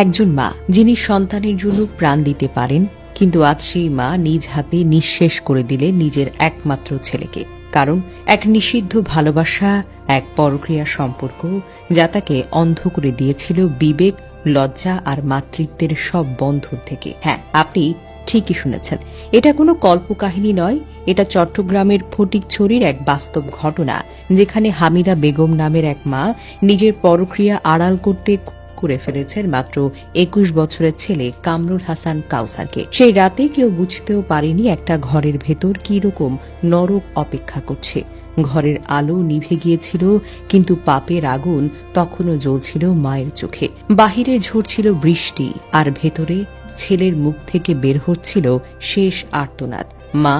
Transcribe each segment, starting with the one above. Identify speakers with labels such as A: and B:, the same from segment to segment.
A: একজন মা যিনি সন্তানের জন্য প্রাণ দিতে পারেন, কিন্তু আজ সেই মা নিজ হাতে নিঃশেষ করে দিলেন নিজের একমাত্র ছেলেকে। কারণ এক নিষিদ্ধ ভালোবাসা, এক পরক্রিয়া সম্পর্ক যা তাকে অন্ধ করে দিয়েছিল বিবেক, লজ্জা আর মাতৃত্বের সব বন্ধন থেকে। হ্যাঁ, আপনি ঠিকই শুনেছেন, এটা কোনো কল্পকাহিনী নয়, এটা চট্টগ্রামের ফটিকছড়ির এক বাস্তব ঘটনা, যেখানে হামিদা বেগম নামের এক মা নিজের পরক্রিয়া আড়াল করতে করে ফেলেছেন মাত্র ২১ বছরের ছেলে কামরুল হাসান কাউসারকে। সেই রাতে কেউ বুঝতেও পারেনি একটা ঘরের ভেতর কি রকম নরক অপেক্ষা করছে। ঘরের আলো নিভে গিয়েছিল, কিন্তু পাপের আগুন তখনও জ্বলছিল মায়ের চোখে। বাহিরে ঝরছিল বৃষ্টি, আর ভেতরে ছেলের মুখ থেকে বের হচ্ছিল শেষ আর্তনাদ, মা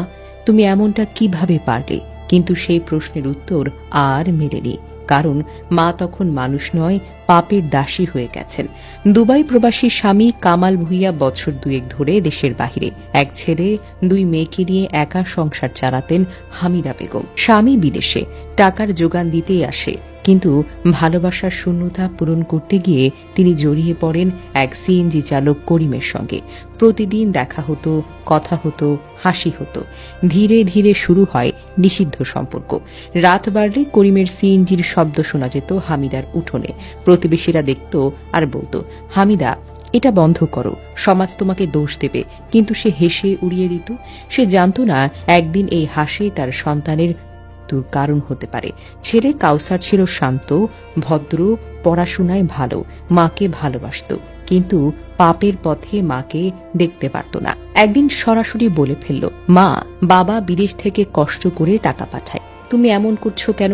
A: তুমি এমনটা কিভাবে পারলে? কিন্তু সেই প্রশ্নের উত্তর আর মেলেনি, কারণ মা তখন মানুষ নয়, পাপের দাসী হয়ে গেছেন। দুবাই প্রবাসী স্বামী কামাল ভুইয়া বছর দুয়েক ধরে দেশের বাহিরে। এক ছেলে, দুই মেয়েকে নিয়ে একা সংসার চালাতেন হামিদা বেগম। স্বামী বিদেশে, টাকার যোগান দিতেই আসে, কিন্তু ভালোবাসার শূন্যতা পূরণ করতে গিয়ে তিনি জড়িয়ে পড়েন এক সিএনজি চালক করিমের সঙ্গে। প্রতিদিন দেখা হতো, কথা হতো, হাসি হতো। ধীরে ধীরে শুরু হয় নিষিদ্ধ সম্পর্ক। রাত বাড়লে করিমের সিএনজির শব্দ শোনা যেত হামিদার উঠোনে। প্রতিবেশীরা দেখত আর বলতো, হামিদা এটা বন্ধ করো, সমাজ তোমাকে দোষ দেবে। কিন্তু সে হেসে উড়িয়ে দিত। সে জানত না একদিন এই হাসি তার সন্তানের কারণ হতে পারে। ছেলে কাউসার ছিল শান্ত, ভদ্র, পড়াশোনায় ভালো, মাকে ভালোবাসত, কিন্তু পাপের পথে মাকে দেখতে পারত না। একদিন সরাসরি বলে ফেলল, মা বাবা বিদেশ থেকে কষ্ট করে টাকা পাঠায়, তুমি এমন করছো কেন?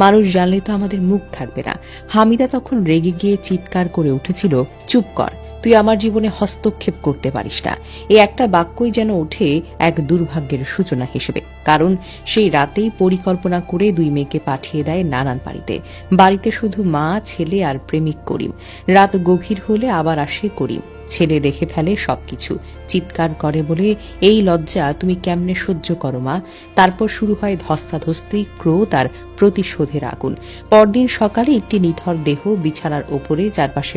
A: মানুষ জানলে তো আমাদের মুখ থাকবে না। হামিদা তখন রেগে গিয়ে চিৎকার করে উঠেছিল, চুপ কর, তুই আমার জীবনে হস্তক্ষেপ করতে পারিস না। এই একটা বাক্যই যেন ওঠে এক দুর্ভাগ্যের সূচনা হিসেবে। কারণ সেই রাতেই পরিকল্পনা করে দুই মেয়েকে পাঠিয়ে দেয় নানান বাড়িতে। বাড়িতে শুধু মা, ছেলে আর প্রেমিক করিম। রাত গভীর হলে আবার আসে করিম। ছেলে দেখে ফেলে সবকিছু, চিৎকার করে বলে, এই লজ্জা তুমি কেমনে সহ্য করো মা? তারপর শুরু হয় ধস্তাধস্তি, ক্রোধ আর প্রতিশোধের আগুন। পরদিন সকালে একটি নিথর দেহ বিছানার ওপরে, চারপাশে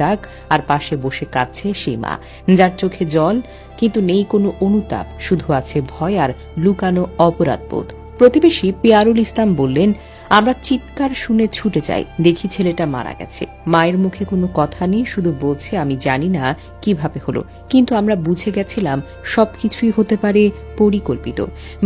A: দাগ, আর পাশে বসে কাঁদছে সেই মা, যার চোখে জল, কিন্তু নেই কোনো অনুতাপ, শুধু আছে ভয় আর লুকানো অপরাধবোধ। প্রতিবেশী পিয়ারুল ইসলাম বললেন, আমরা চিৎকার শুনে ছুটে যাই, দেখি ছেলেটা মারা গেছে। মায়ের মুখে কোনো কথা নেই, শুধু বলছে আমি জানি না কিভাবে হলো, কিন্তু আমরা বুঝে গেছিলাম সবকিছুই হতে পারে পরিকল্পিত।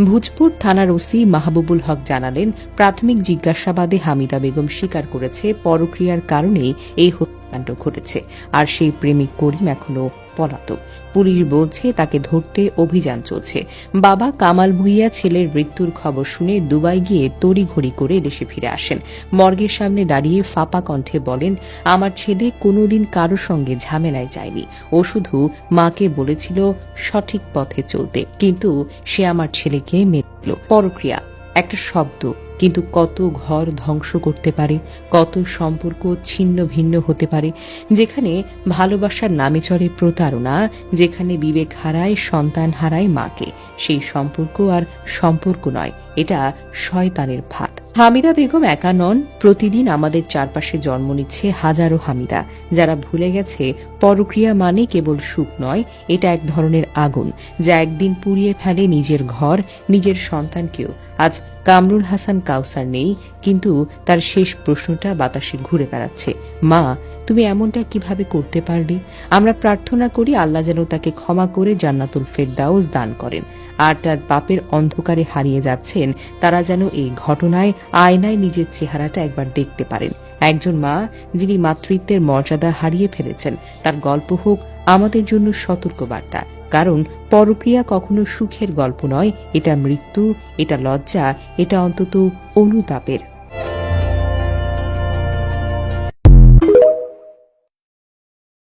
A: ভূজপুর থানার ওসি মাহবুবুল হক জানালেন, প্রাথমিক জিজ্ঞাসাবাদে হামিদা বেগম স্বীকার করেছে পরক্রিয়ার কারণেই এই হত্যাকাণ্ড ঘটেছে, আর সেই প্রেমিক করিম এখনো পলাতক। পুলিশ বলছে তাকে ধরতে অভিযান চলছে। বাবা কামাল ভুইয়া ছেলের মৃত্যুর খবর শুনে দুবাই গিয়ে তড়িঘড়ি করে দেশে ফিরে আসেন। মর্গের সামনে দাঁড়িয়ে ফাঁপা কণ্ঠে বলেন, আমার ছেলে কোনোদিন কারো সঙ্গে ঝামেলায় যায়নি, ও শুধু মাকে বলেছিল সঠিক পথে চলতে, কিন্তু সে আমার ছেলেকে মেরে দিল। পরক্রিয়া একটা শব্দ, কিন্তু কত ঘর ধ্বংস করতে পারে, কত সম্পর্ক ছিন্ন ভিন্ন হতে পারে। যেখানে ভালোবাসার নামে চলে প্রতারণা, যেখানে বিবেক হারায় সন্তান, হারায় মাকে, সেই সম্পর্ক আর সম্পর্ক নয়, এটা শয়তানের ফাঁদ। হামিদা বেগম একা নন, প্রতিদিন আমাদের চারপাশে জন্ম নিচ্ছে হাজারো হামিদা, যারা ভুলে গেছে পরক্রিয়া মানে কেবল সুখ নয়, এটা এক ধরনের আগুন যা একদিন পুড়িয়ে ফেলে নিজের ঘর, নিজের সন্তানকেও। আজ কামরুল হাসান কাউসার নেই, কিন্তু তার শেষ প্রশ্নটা বাতাসে ঘুরে বেড়াচ্ছে, মা তুমি এমনটা কিভাবে করতে পারলে? আমরা প্রার্থনা করি আল্লাহ যেন তাকে ক্ষমা করে জান্নাতুল ফেরদাউস দান করেন, আর তার পাপের অন্ধকারে হারিয়ে যাচ্ছেন তারা যেন এই ঘটনায় আয়নায় নিজের চেহারাটা একবার দেখতে পারেন। একজন মা যিনি মাতৃত্বের মর্যাদা হারিয়ে ফেলেছেন, তার গল্প হোক আমাদের জন্য সতর্কবার্তা। কারণ পরক্রিয়া কখনো সুখের গল্প নয়, এটা মৃত্যু, এটা লজ্জা, এটা অন্তত অনুতাপের।